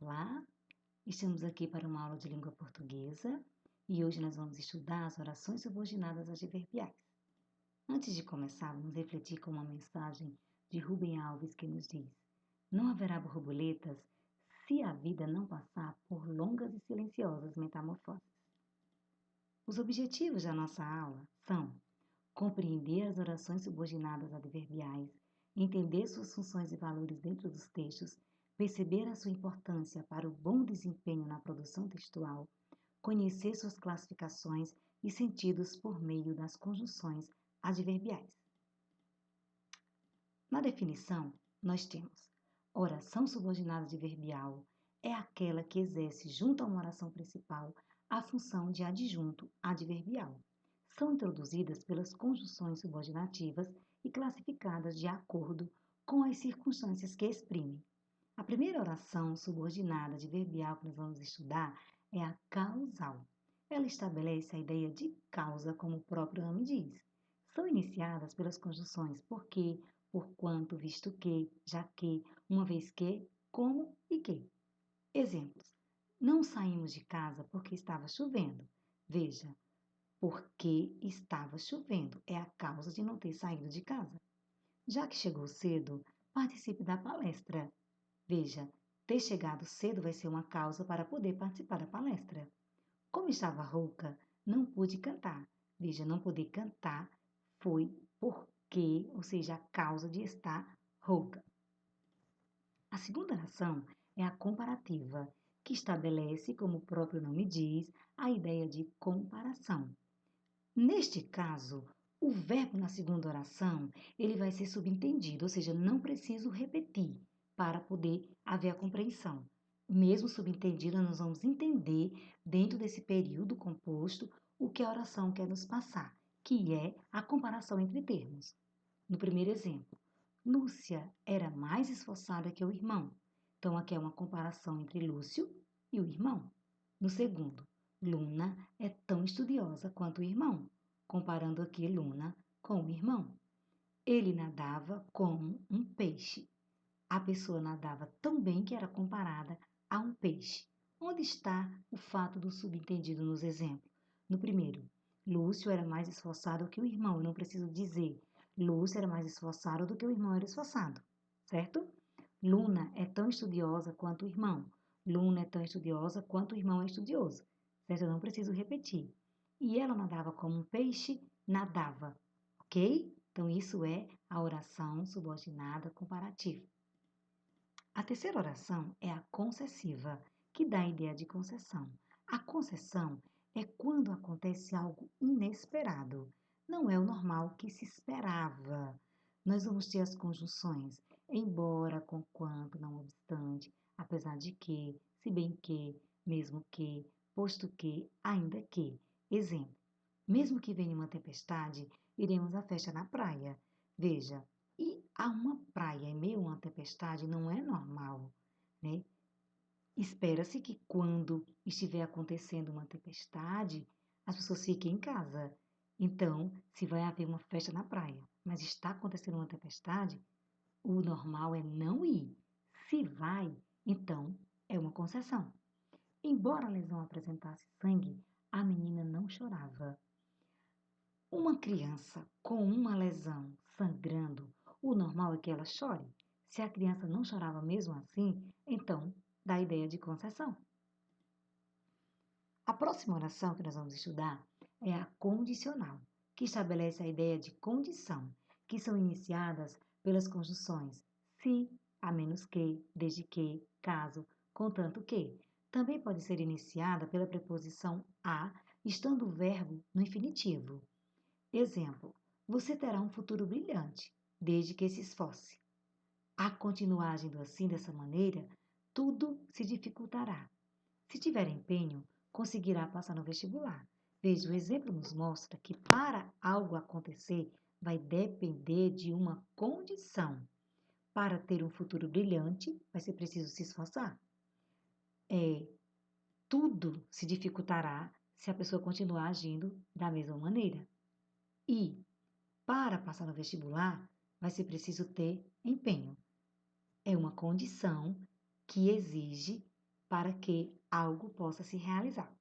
Olá, estamos aqui para uma aula de língua portuguesa e hoje nós vamos estudar as orações subordinadas adverbiais. Antes de começar, vamos refletir com uma mensagem de Rubem Alves que nos diz: não haverá borboletas se a vida não passar por longas e silenciosas metamorfoses. Os objetivos da nossa aula são compreender as orações subordinadas adverbiais, entender suas funções e valores dentro dos textos, perceber a sua importância para o bom desempenho na produção textual, conhecer suas classificações e sentidos por meio das conjunções adverbiais. Na definição, nós temos: oração subordinada adverbial é aquela que exerce junto a uma oração principal a função de adjunto adverbial. São introduzidas pelas conjunções subordinativas e classificadas de acordo com as circunstâncias que exprimem. A primeira oração subordinada adverbial que nós vamos estudar é a causal. Ela estabelece a ideia de causa, como o próprio nome diz. São iniciadas pelas conjunções porque, porquanto, visto que, já que, uma vez que, como e que. Exemplos: não saímos de casa porque estava chovendo. Veja, porque estava chovendo é a causa de não ter saído de casa. Já que chegou cedo, participe da palestra. Veja, ter chegado cedo vai ser uma causa para poder participar da palestra. Como estava rouca, não pude cantar. Veja, não poder cantar foi porque, ou seja, a causa de estar rouca. A segunda oração é a comparativa, que estabelece, como o próprio nome diz, a ideia de comparação. Neste caso, o verbo na segunda oração, ele vai ser subentendido, ou seja, não preciso repetir para poder haver a compreensão. Mesmo subentendido, nós vamos entender, dentro desse período composto, o que a oração quer nos passar, que é a comparação entre termos. No primeiro exemplo, Lúcia era mais esforçada que o irmão. Então, aqui é uma comparação entre Lúcio e o irmão. No segundo, Luna é tão estudiosa quanto o irmão, comparando aqui Luna com o irmão. Ele nadava como um peixe. A pessoa nadava tão bem que era comparada a um peixe. Onde está o fato do subentendido nos exemplos? No primeiro, Lúcio era mais esforçado que o irmão. Eu não preciso dizer Lúcio era mais esforçado do que o irmão era esforçado, certo? Luna é tão estudiosa quanto o irmão. Luna é tão estudiosa quanto o irmão é estudioso, certo? Eu não preciso repetir. E ela nadava como um peixe, nadava, ok? Então, isso é a oração subordinada comparativa. A terceira oração é a concessiva, que dá a ideia de concessão. A concessão é quando acontece algo inesperado. Não é o normal que se esperava. Nós vamos ter as conjunções embora, conquanto, não obstante, apesar de que, se bem que, mesmo que, posto que, ainda que. Exemplo: mesmo que venha uma tempestade, iremos à festa na praia. Veja, e a uma praia em meio a uma tempestade não é normal, né? Espera-se que quando estiver acontecendo uma tempestade, as pessoas fiquem em casa. Então, se vai haver uma festa na praia, mas está acontecendo uma tempestade, o normal é não ir. Se vai, então é uma concessão. Embora a lesão apresentasse sangue, a menina não chorava. Uma criança com uma lesão sangrando, o normal é que ela chore. Se a criança não chorava mesmo assim, então dá a ideia de concessão. A próxima oração que nós vamos estudar é a condicional, que estabelece a ideia de condição, que são iniciadas pelas conjunções se, a menos que, desde que, caso, contanto que. Também pode ser iniciada pela preposição a, estando o verbo no infinitivo. Exemplo: você terá um futuro brilhante, desde que se esforce. A continuar agindo assim, dessa maneira, tudo se dificultará. Se tiver empenho, conseguirá passar no vestibular. Veja, o exemplo nos mostra que para algo acontecer, vai depender de uma condição. Para ter um futuro brilhante, vai ser preciso se esforçar. Tudo se dificultará se a pessoa continuar agindo da mesma maneira. E para passar no vestibular, vai ser preciso ter empenho. É uma condição que exige para que algo possa se realizar.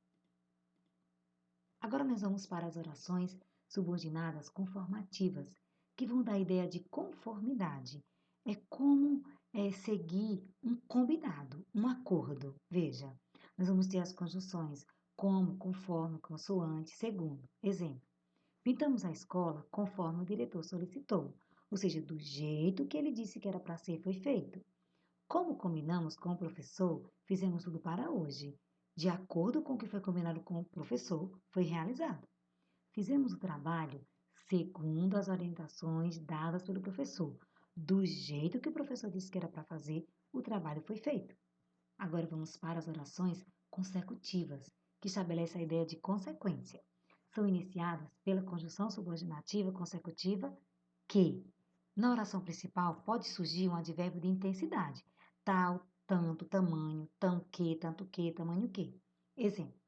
Agora nós vamos para as orações subordinadas conformativas, que vão dar a ideia de conformidade. É como seguir um combinado, um acordo. Veja, nós vamos ter as conjunções como, conforme, consoante, segundo. Exemplo, pintamos a escola conforme o diretor solicitou, ou seja, do jeito que ele disse que era para ser, foi feito. Como combinamos com o professor, fizemos tudo para hoje. De acordo com o que foi combinado com o professor, foi realizado. Fizemos o trabalho segundo as orientações dadas pelo professor. Do jeito que o professor disse que era para fazer, o trabalho foi feito. Agora vamos para as orações consecutivas, que estabelecem a ideia de consequência. São iniciadas pela conjunção subordinativa consecutiva que. Na oração principal pode surgir um advérbio de intensidade, tal, tanto, tamanho, tanto que, tamanho que. Exemplo,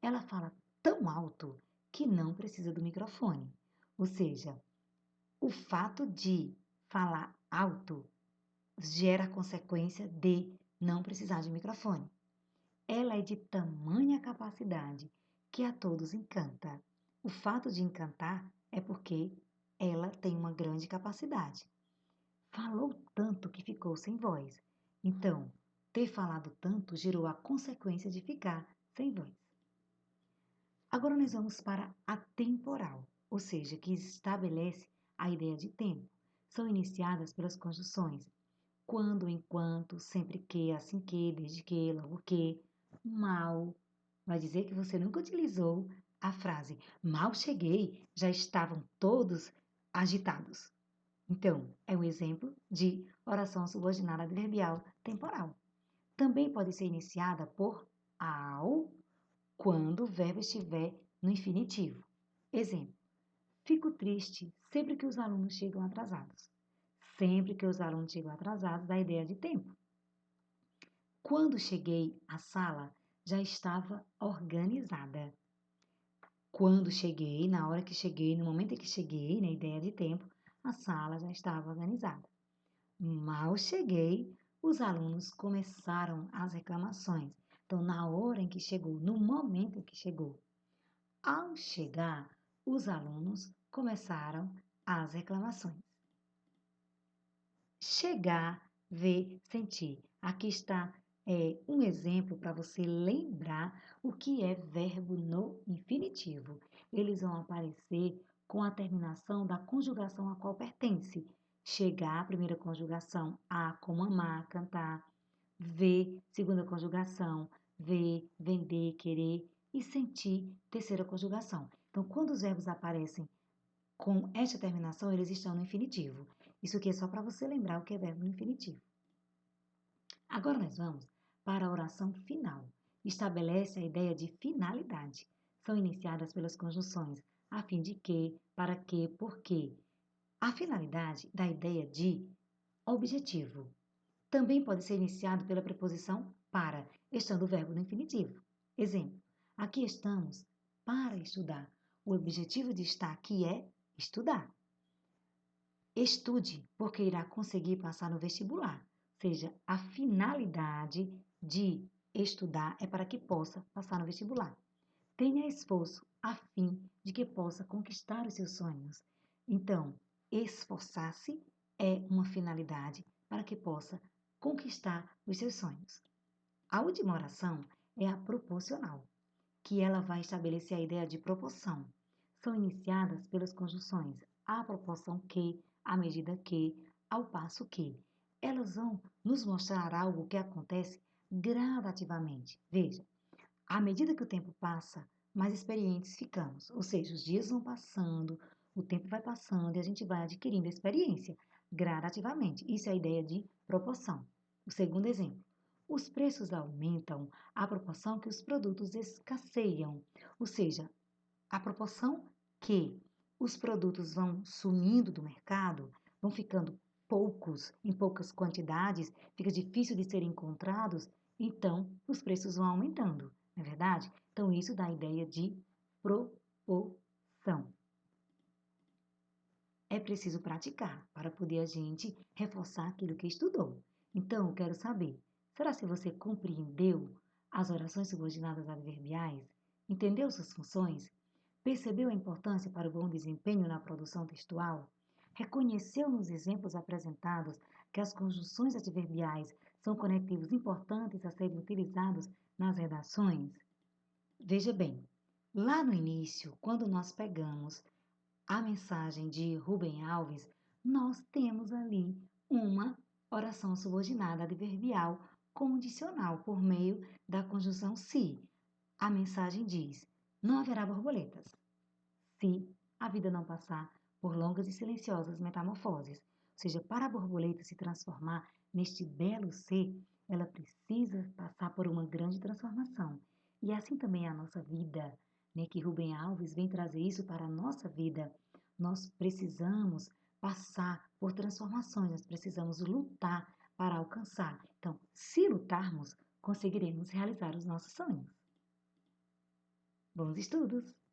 ela fala tão alto que não precisa do microfone. Ou seja, o fato de falar alto gera a consequência de não precisar de microfone. Ela é de tamanha capacidade que a todos encanta. O fato de encantar é porque ela tem uma grande capacidade. Falou tanto que ficou sem voz. Então, ter falado tanto gerou a consequência de ficar sem voz. Agora nós vamos para a temporal, ou seja, que estabelece a ideia de tempo. São iniciadas pelas conjunções quando, enquanto, sempre que, assim que, desde que, logo que, mal. Vai dizer que você nunca utilizou a frase mal cheguei, já estavam todos agitados. Então, é um exemplo de oração subordinada adverbial temporal. Também pode ser iniciada por ao quando o verbo estiver no infinitivo. Exemplo, fico triste sempre que os alunos chegam atrasados. Sempre que os alunos chegam atrasados dá ideia de tempo. Quando cheguei à sala, já estava organizada. Quando cheguei, na hora que cheguei, no momento em que cheguei, na ideia de tempo, a sala já estava organizada. Mal cheguei, os alunos começaram as reclamações. Então, na hora em que chegou, no momento em que chegou. Ao chegar, os alunos começaram as reclamações. Chegar, ver, sentir. Aqui está um exemplo para você lembrar o que é verbo no infinitivo. Eles vão aparecer com a terminação da conjugação a qual pertence. Chegar, primeira conjugação, a como amar, cantar. Ver, segunda conjugação, ver, vender, querer. E sentir, terceira conjugação. Então, quando os verbos aparecem com esta terminação, eles estão no infinitivo. Isso aqui é só para você lembrar o que é verbo no infinitivo. Agora nós vamos para a oração final. Estabelece a ideia de finalidade. São iniciadas pelas conjunções a fim de que, para que, por quê. A finalidade dá a ideia de objetivo. Também pode ser iniciado pela preposição para, estando o verbo no infinitivo. Exemplo, aqui estamos para estudar. O objetivo de estar aqui é estudar. Estude, porque irá conseguir passar no vestibular. Ou seja, a finalidade de estudar é para que possa passar no vestibular. Tenha esforço a fim de que possa conquistar os seus sonhos. Então, esforçar-se é uma finalidade para que possa conquistar os seus sonhos. A última oração é a proporcional, que ela vai estabelecer a ideia de proporção. São iniciadas pelas conjunções à proporção que, à medida que, ao passo que. Elas vão nos mostrar algo que acontece gradativamente. Veja, à medida que o tempo passa, mais experientes ficamos. Ou seja, os dias vão passando, o tempo vai passando e a gente vai adquirindo experiência gradativamente. Isso é a ideia de proporção. O segundo exemplo. Os preços aumentam à proporção que os produtos escasseiam, ou seja, à proporção que os produtos vão sumindo do mercado, vão ficando poucos, em poucas quantidades, fica difícil de serem encontrados, então os preços vão aumentando, não é verdade? Então isso dá a ideia de proporção. É preciso praticar para poder a gente reforçar aquilo que estudou. Então, eu quero saber, será se você compreendeu as orações subordinadas adverbiais? Entendeu suas funções? Percebeu a importância para o bom desempenho na produção textual? Reconheceu nos exemplos apresentados que as conjunções adverbiais são conectivos importantes a serem utilizados nas redações? Veja bem, lá no início, quando nós pegamos a mensagem de Rubem Alves, nós temos ali uma oração subordinada adverbial condicional por meio da conjunção se. A mensagem diz: não haverá borboletas se a vida não passar por longas e silenciosas metamorfoses. Ou seja, para a borboleta se transformar neste belo ser, ela precisa passar por uma grande transformação. E assim também é a nossa vida, né? Que Rubem Alves vem trazer isso para a nossa vida. Nós precisamos passar por transformações, nós precisamos lutar para alcançar. Então, se lutarmos, conseguiremos realizar os nossos sonhos. Bons estudos!